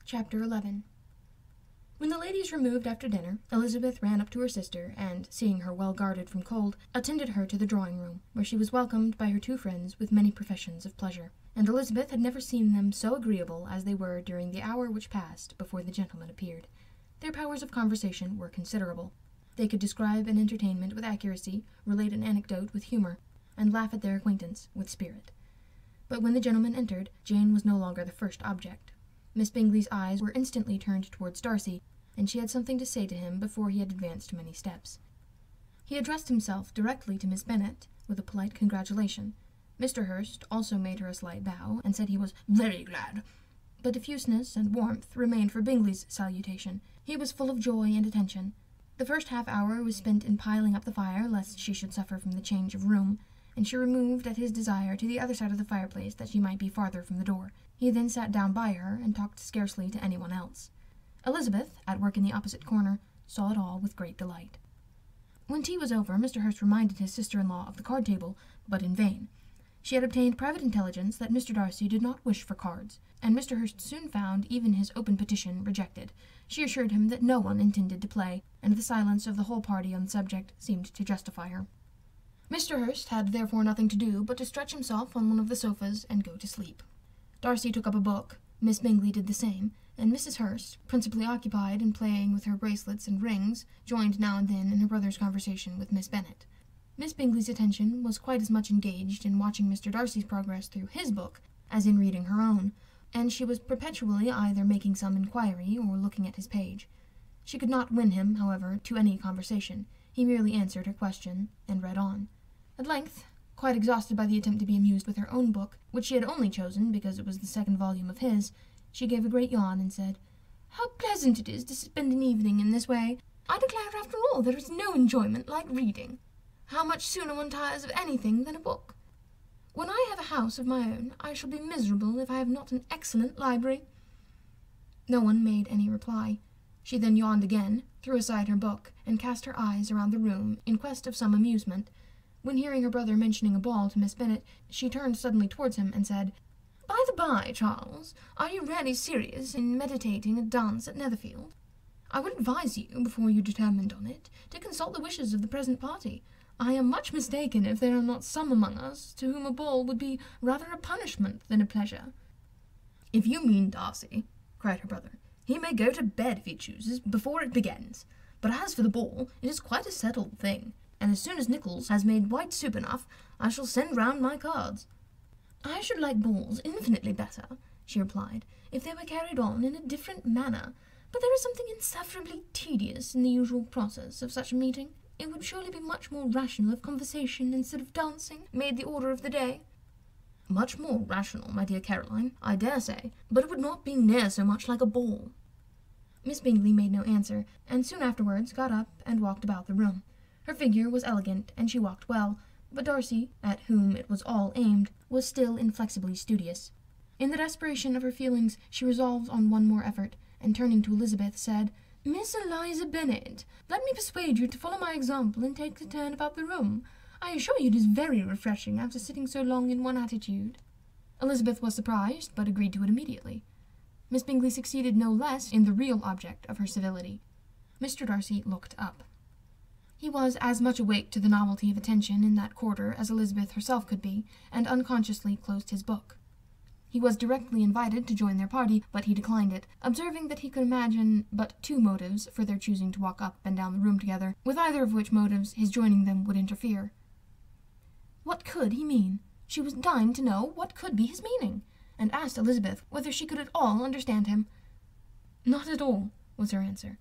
Chapter 11. When the ladies removed after dinner, Elizabeth ran up to her sister, and, seeing her well guarded from cold, attended her to the drawing-room, where she was welcomed by her two friends with many professions of pleasure, and Elizabeth had never seen them so agreeable as they were during the hour which passed before the gentlemen appeared. Their powers of conversation were considerable. They could describe an entertainment with accuracy, relate an anecdote with humour, and laugh at their acquaintance with spirit. But when the gentlemen entered, Jane was no longer the first object. Miss Bingley's eyes were instantly turned towards Darcy, and she had something to say to him before he had advanced many steps. He addressed himself directly to Miss Bennet, with a polite congratulation. Mr. Hurst also made her a slight bow, and said he was very glad. But diffuseness and warmth remained for Bingley's salutation. He was full of joy and attention. The first half-hour was spent in piling up the fire, lest she should suffer from the change of room, and she removed at his desire to the other side of the fireplace that she might be farther from the door. He then sat down by her, and talked scarcely to anyone else. Elizabeth, at work in the opposite corner, saw it all with great delight. When tea was over, Mr. Hurst reminded his sister-in-law of the card-table, but in vain. She had obtained private intelligence that Mr. Darcy did not wish for cards, and Mr. Hurst soon found even his open petition rejected. She assured him that no one intended to play, and the silence of the whole party on the subject seemed to justify her. Mr. Hurst had therefore nothing to do but to stretch himself on one of the sofas and go to sleep. Darcy took up a book, Miss Bingley did the same, and Mrs. Hurst, principally occupied in playing with her bracelets and rings, joined now and then in her brother's conversation with Miss Bennet. Miss Bingley's attention was quite as much engaged in watching Mr. Darcy's progress through his book as in reading her own, and she was perpetually either making some inquiry or looking at his page. She could not win him, however, to any conversation. He merely answered her question, and read on. At length, quite exhausted by the attempt to be amused with her own book, which she had only chosen because it was the second volume of his, she gave a great yawn and said, "How pleasant it is to spend an evening in this way! I declare, after all, there is no enjoyment like reading. How much sooner one tires of anything than a book! When I have a house of my own, I shall be miserable if I have not an excellent library." No one made any reply. She then yawned again, threw aside her book, and cast her eyes around the room in quest of some amusement. When hearing her brother mentioning a ball to Miss Bennet, she turned suddenly towards him and said, "By the by, Charles, are you really serious in meditating a dance at Netherfield? I would advise you, before you determined on it, to consult the wishes of the present party. I am much mistaken if there are not some among us to whom a ball would be rather a punishment than a pleasure." "If you mean Darcy," cried her brother, "he may go to bed if he chooses, before it begins. But as for the ball, it is quite a settled thing, and as soon as Nichols has made white soup enough, I shall send round my cards." "I should like balls infinitely better," she replied, "if they were carried on in a different manner, but there is something insufferably tedious in the usual process of such a meeting. It would surely be much more rational if conversation, instead of dancing, made the order of the day." "Much more rational, my dear Caroline, I dare say, but it would not be near so much like a ball." Miss Bingley made no answer, and soon afterwards got up and walked about the room. Her figure was elegant, and she walked well, but Darcy, at whom it was all aimed, was still inflexibly studious. In the desperation of her feelings, she resolved on one more effort, and turning to Elizabeth, said, "Miss Eliza Bennet, let me persuade you to follow my example and take a turn about the room. I assure you it is very refreshing after sitting so long in one attitude." Elizabeth was surprised, but agreed to it immediately. Miss Bingley succeeded no less in the real object of her civility. Mr. Darcy looked up. He was as much awake to the novelty of attention in that quarter as Elizabeth herself could be, and unconsciously closed his book. He was directly invited to join their party, but he declined it, observing that he could imagine but two motives for their choosing to walk up and down the room together, with either of which motives his joining them would interfere. What could he mean? She was dying to know what could be his meaning, and asked Elizabeth whether she could at all understand him. "Not at all," was her answer.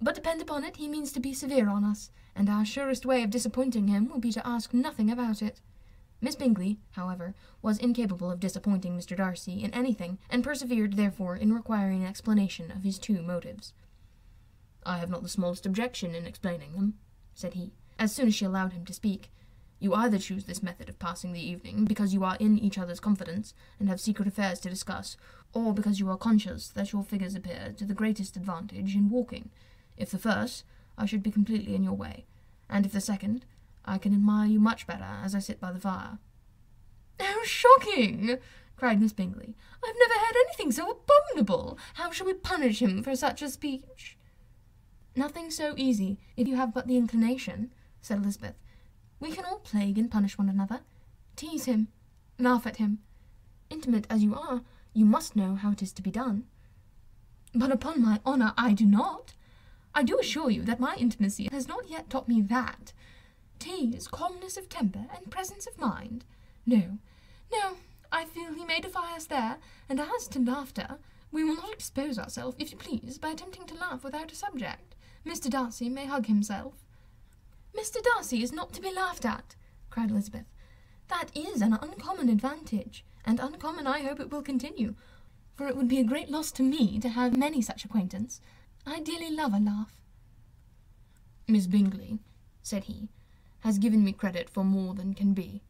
"But depend upon it, he means to be severe on us, and our surest way of disappointing him will be to ask nothing about it." Miss Bingley, however, was incapable of disappointing Mr. Darcy in anything, and persevered, therefore, in requiring an explanation of his two motives. "I have not the smallest objection in explaining them," said he, as soon as she allowed him to speak. "You either choose this method of passing the evening because you are in each other's confidence, and have secret affairs to discuss, or because you are conscious that your figures appear to the greatest advantage in walking. If the first, I should be completely in your way, and if the second, I can admire you much better as I sit by the fire." "How shocking!" cried Miss Bingley. "I've never heard anything so abominable. How shall we punish him for such a speech?" "Nothing so easy, if you have but the inclination," said Elizabeth. "We can all plague and punish one another. Tease him, laugh at him. Intimate as you are, you must know how it is to be done." "But upon my honour I do not. I do assure you that my intimacy has not yet taught me that. Tease, calmness of temper, and presence of mind. No, I feel he may defy us there, and as to laughter, we will not expose ourselves, if you please, by attempting to laugh without a subject. Mr. Darcy may hug himself." "Mr. Darcy is not to be laughed at," cried Elizabeth. "That is an uncommon advantage, and uncommon I hope it will continue, for it would be a great loss to me to have many such acquaintance. I dearly love a laugh." "Miss Bingley," said he, "has given me credit for more than can be.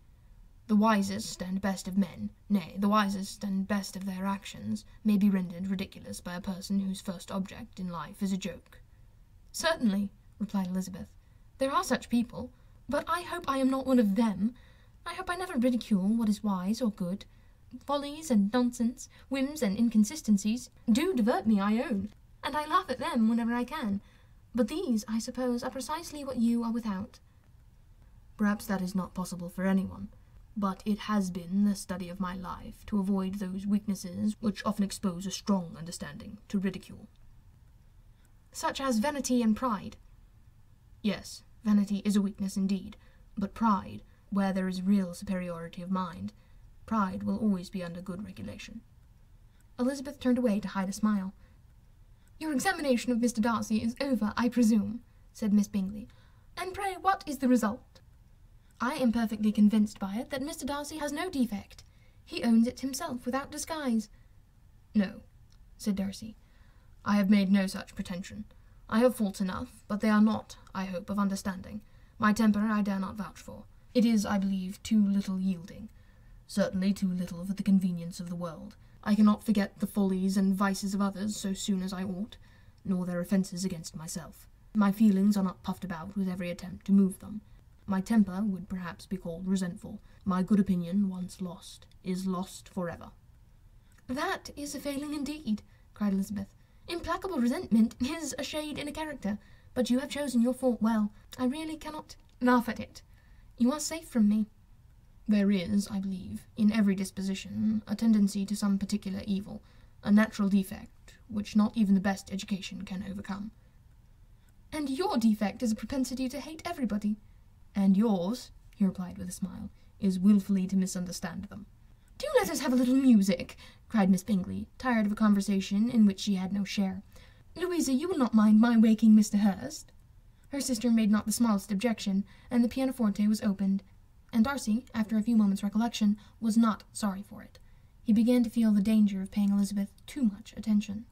The wisest and best of men, nay, the wisest and best of their actions, may be rendered ridiculous by a person whose first object in life is a joke." "Certainly," replied Elizabeth, "there are such people, but I hope I am not one of them. I hope I never ridicule what is wise or good. Follies and nonsense, whims and inconsistencies, do divert me, I own, and I laugh at them whenever I can. But these, I suppose, are precisely what you are without." "Perhaps that is not possible for anyone, but it has been the study of my life to avoid those weaknesses which often expose a strong understanding to ridicule." "Such as vanity and pride." "Yes, vanity is a weakness indeed, but pride, where there is real superiority of mind, pride will always be under good regulation." Elizabeth turned away to hide a smile. "Your examination of Mr. Darcy is over, I presume," said Miss Bingley. "And pray what is the result?" "I am perfectly convinced by it that Mr. Darcy has no defect. He owns it himself without disguise." "No," said Darcy, "I have made no such pretension. I have faults enough, but they are not, I hope, of understanding. My temper I dare not vouch for. It is, I believe, too little yielding, certainly too little for the convenience of the world. I cannot forget the follies and vices of others so soon as I ought, nor their offences against myself. My feelings are not puffed about with every attempt to move them. My temper would perhaps be called resentful. My good opinion, once lost, is lost for ever." "That is a failing indeed," cried Elizabeth. "Implacable resentment is a shade in a character, but you have chosen your fault well. I really cannot laugh at it. You are safe from me." "There is, I believe, in every disposition a tendency to some particular evil, a natural defect, which not even the best education can overcome." "And your defect is a propensity to hate everybody." "And yours," he replied with a smile, "is wilfully to misunderstand them." "Do let us have a little music," cried Miss Bingley, tired of a conversation in which she had no share. "Louisa, you will not mind my waking Mr. Hurst?" Her sister made not the smallest objection, and the pianoforte was opened, and Darcy, after a few moments' recollection, was not sorry for it. He began to feel the danger of paying Elizabeth too much attention.